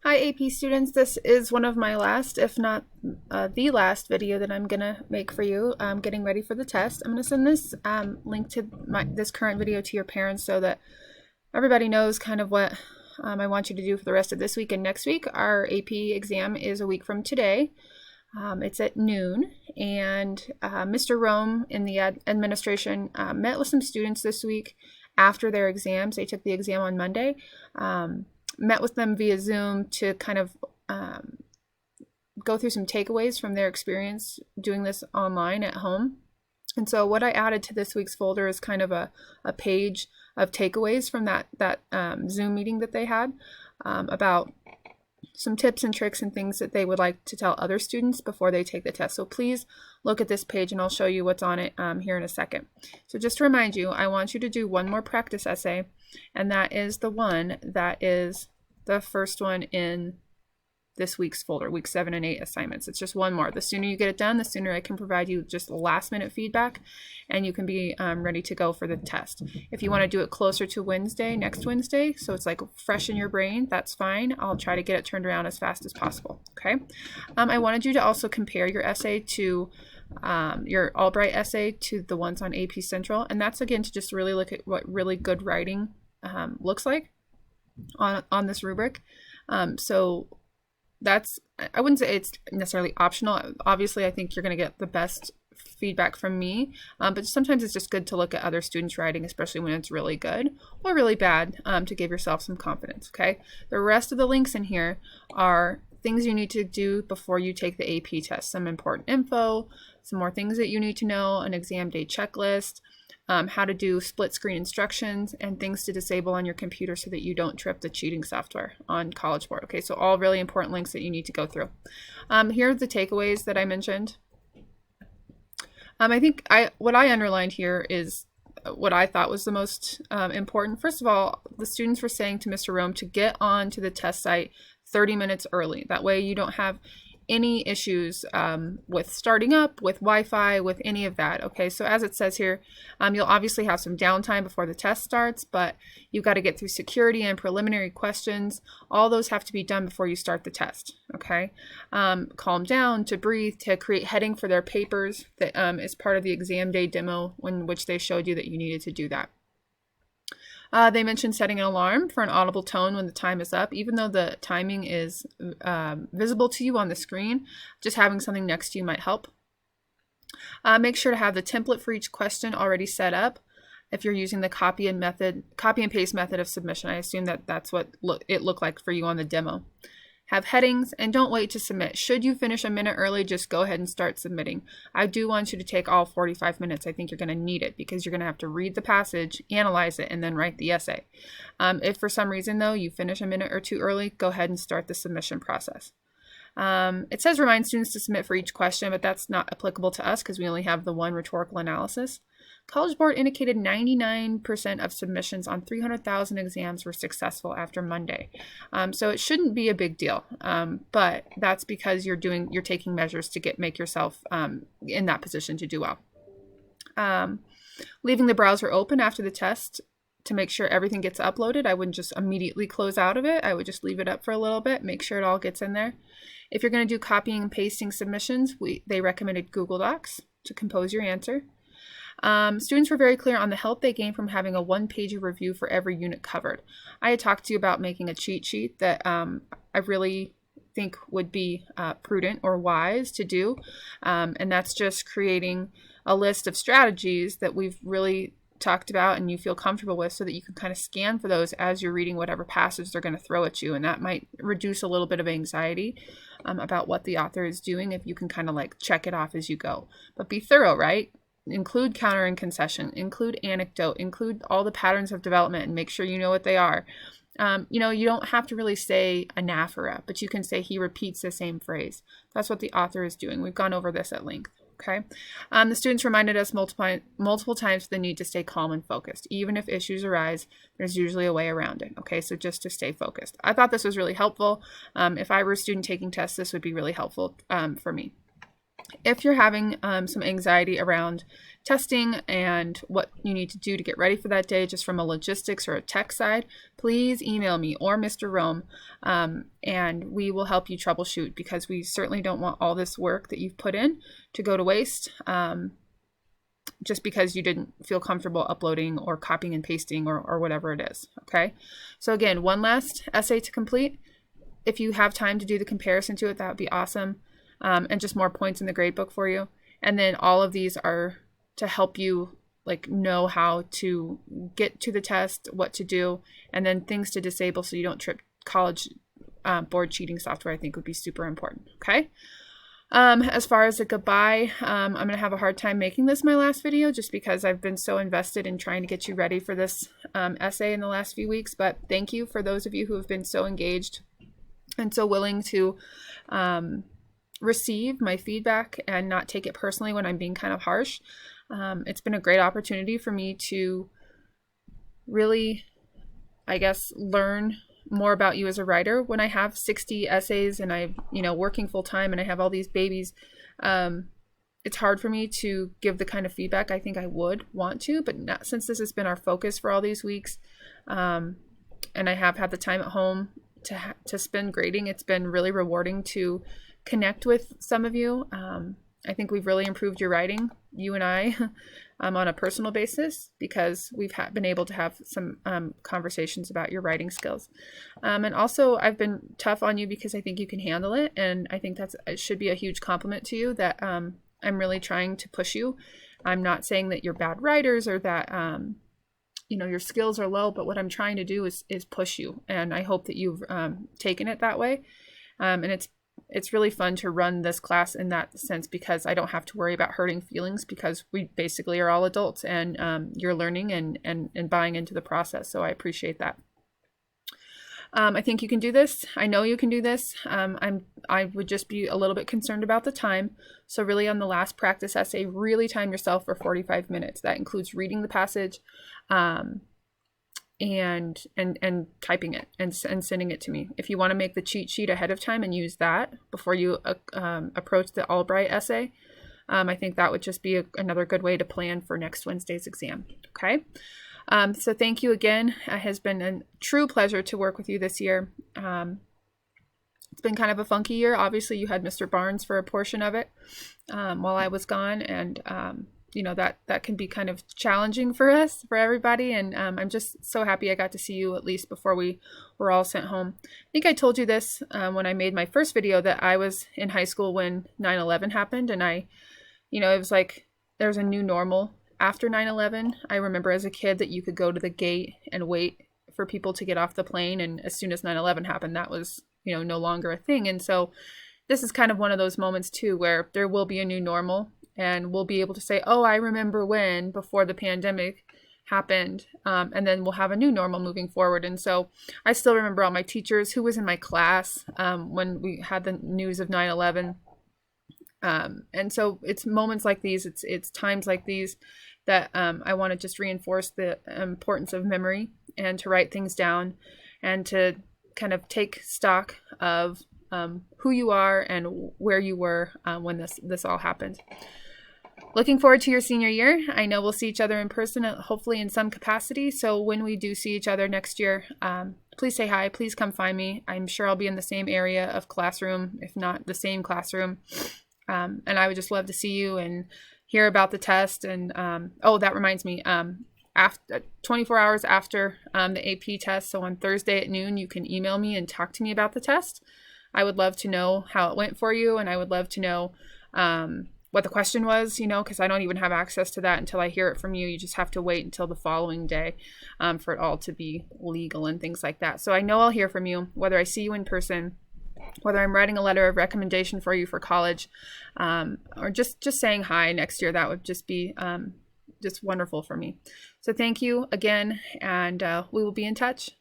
Hi AP students, this is one of my last, if not the last video that I'm gonna make for you getting ready for the test. I'm gonna send this link to this current video to your parents so that everybody knows kind of what I want you to do for the rest of this week and next week. Our AP exam is a week from today. It's at noon, and Mr. Rome in the administration met with some students this week after their exams. They took the exam on Monday. Met with them via Zoom to kind of go through some takeaways from their experience doing this online at home. And so what I added to this week's folder is kind of a page of takeaways from that Zoom meeting that they had about some tips and tricks and things that they would like to tell other students before they take the test. So please look at this page and I'll show you what's on it here in a second. So just to remind you, I want you to do one more practice essay, and that is the one that is the first one in this week's folder, week 7 and 8 assignments. It's just one more. The sooner you get it done, the sooner I can provide you just last minute feedback and you can be ready to go for the test. If you want to do it closer to Wednesday, next Wednesday, so it's like fresh in your brain, that's fine. I'll try to get it turned around as fast as possible. Okay. I wanted you to also compare your essay to your Albright essay to the ones on AP Central, and that's again to just really look at what really good writing looks like on this rubric. So that's, I wouldn't say it's necessarily optional. Obviously, I think you're going to get the best feedback from me, but sometimes it's just good to look at other students' writing, especially when it's really good or really bad, to give yourself some confidence, okay? The rest of the links in here are things you need to do before you take the AP test, some important info, some more things that you need to know, an exam day checklist, how to do split screen instructions, and things to disable on your computer so that you don't trip the cheating software on College Board. Okay, so all really important links that you need to go through. Here are the takeaways that I mentioned. I think what I underlined here is what I thought was the most important. First of all, the students were saying to Mr. Rome to get on to the test site 30 minutes early. That way you don't have any issues with starting up, with Wi-Fi, with any of that. Okay, so as it says here, you'll obviously have some downtime before the test starts, but you've got to get through security and preliminary questions. All those have to be done before you start the test. Okay, calm down, to breathe, to create heading for their papers that is part of the exam day demo, in which they showed you that you needed to do that. They mentioned setting an alarm for an audible tone when the time is up, even though the timing is visible to you on the screen. Just having something next to you might help. Make sure to have the template for each question already set up. If you're using the copy and paste method of submission, I assume that that's what it looked like for you on the demo. Have headings, and don't wait to submit. Should you finish a minute early, just go ahead and start submitting. I do want you to take all 45 minutes. I think you're going to need it because you're going to have to read the passage, analyze it, and then write the essay. If for some reason, though, you finish a minute or two early, go ahead and start the submission process. It says remind students to submit for each question, but that's not applicable to us because we only have the one rhetorical analysis. College Board indicated 99% of submissions on 300,000 exams were successful after Monday. So it shouldn't be a big deal, but that's because you're taking measures to make yourself in that position to do well. Leaving the browser open after the test to make sure everything gets uploaded. I wouldn't just immediately close out of it. I would just leave it up for a little bit, make sure it all gets in there. If you're going to do copying and pasting submissions, they recommended Google Docs to compose your answer. Students were very clear on the help they gained from having a one-page review for every unit covered. I had talked to you about making a cheat sheet that I really think would be prudent or wise to do, and that's just creating a list of strategies that we've really talked about and you feel comfortable with so that you can kind of scan for those as you're reading whatever passage they're going to throw at you, and that might reduce a little bit of anxiety about what the author is doing if you can kind of like check it off as you go. But be thorough, right? Include counter and concession, include anecdote, include all the patterns of development and make sure you know what they are. You don't have to really say anaphora, but you can say he repeats the same phrase. That's what the author is doing. We've gone over this at length. Okay. The students reminded us multiple times the need to stay calm and focused. Even if issues arise, there's usually a way around it. Okay. So just to stay focused. I thought this was really helpful. If I were a student taking tests, this would be really helpful for me. If you're having some anxiety around testing and what you need to do to get ready for that day, just from a logistics or a tech side, please email me or Mr. Rome, and we will help you troubleshoot, because we certainly don't want all this work that you've put in to go to waste, just because you didn't feel comfortable uploading or copying and pasting or whatever it is. Okay. So again, one last essay to complete. If you have time to do the comparison to it, that would be awesome. And just more points in the gradebook for you. And then all of these are to help you like know how to get to the test, what to do, and then things to disable so you don't trip college board cheating software, I think would be super important. Okay. As far as a goodbye, I'm going to have a hard time making this my last video, just because I've been so invested in trying to get you ready for this essay in the last few weeks. But thank you for those of you who have been so engaged and so willing to receive my feedback and not take it personally when I'm being kind of harsh. It's been a great opportunity for me to really, I guess, learn more about you as a writer. When I have 60 essays and I'm, working full time and I have all these babies, it's hard for me to give the kind of feedback I think I would want to, but not, since this has been our focus for all these weeks, and I have had the time at home to spend grading, it's been really rewarding to connect with some of you. I think we've really improved your writing, you and I, on a personal basis, because we've been able to have some conversations about your writing skills. And also, I've been tough on you because I think you can handle it, and I think it should be a huge compliment to you that I'm really trying to push you. I'm not saying that you're bad writers or that your skills are low, but what I'm trying to do is push you, and I hope that you've taken it that way. And it's really fun to run this class in that sense, because I don't have to worry about hurting feelings, because we basically are all adults, and you're learning and buying into the process. So I appreciate that. I think you can do this. I know you can do this. I would just be a little bit concerned about the time. So really, on the last practice essay, really time yourself for 45 minutes. That includes reading the passage, and typing it and sending it to me. If you want to make the cheat sheet ahead of time and use that before you approach the Albright essay, I think that would just be another good way to plan for next Wednesday's exam. Okay. So thank you again. It has been a true pleasure to work with you this year. It's been kind of a funky year. Obviously, you had Mr. Barnes for a portion of it while I was gone, and that can be kind of challenging for us, for everybody. And I'm just so happy I got to see you at least before we were all sent home. I think I told you this when I made my first video, that I was in high school when 9/11 happened, and it was like there's a new normal after 9/11. I remember as a kid that you could go to the gate and wait for people to get off the plane, and as soon as 9/11 happened, that was no longer a thing. And so this is kind of one of those moments too, where there will be a new normal, and we'll be able to say, oh, I remember when, before the pandemic happened, and then we'll have a new normal moving forward. And so I still remember all my teachers, who was in my class when we had the news of 9/11. And so it's moments like these, it's times like these that I want to just reinforce the importance of memory, and to write things down, and to kind of take stock of who you are and where you were when this all happened. Looking forward to your senior year. I know we'll see each other in person, hopefully in some capacity. So when we do see each other next year, please say hi. Please come find me. I'm sure I'll be in the same area of classroom, if not the same classroom. And I would just love to see you and hear about the test. And that reminds me, after 24 hours after the AP test, so on Thursday at noon, you can email me and talk to me about the test. I would love to know how it went for you, and I would love to know what the question was, because I don't even have access to that until I hear it from you. You just have to wait until the following day for it all to be legal and things like that. So I know I'll hear from you, whether I see you in person, whether I'm writing a letter of recommendation for you for college, or just saying hi next year. That would just be just wonderful for me. So thank you again, and we will be in touch.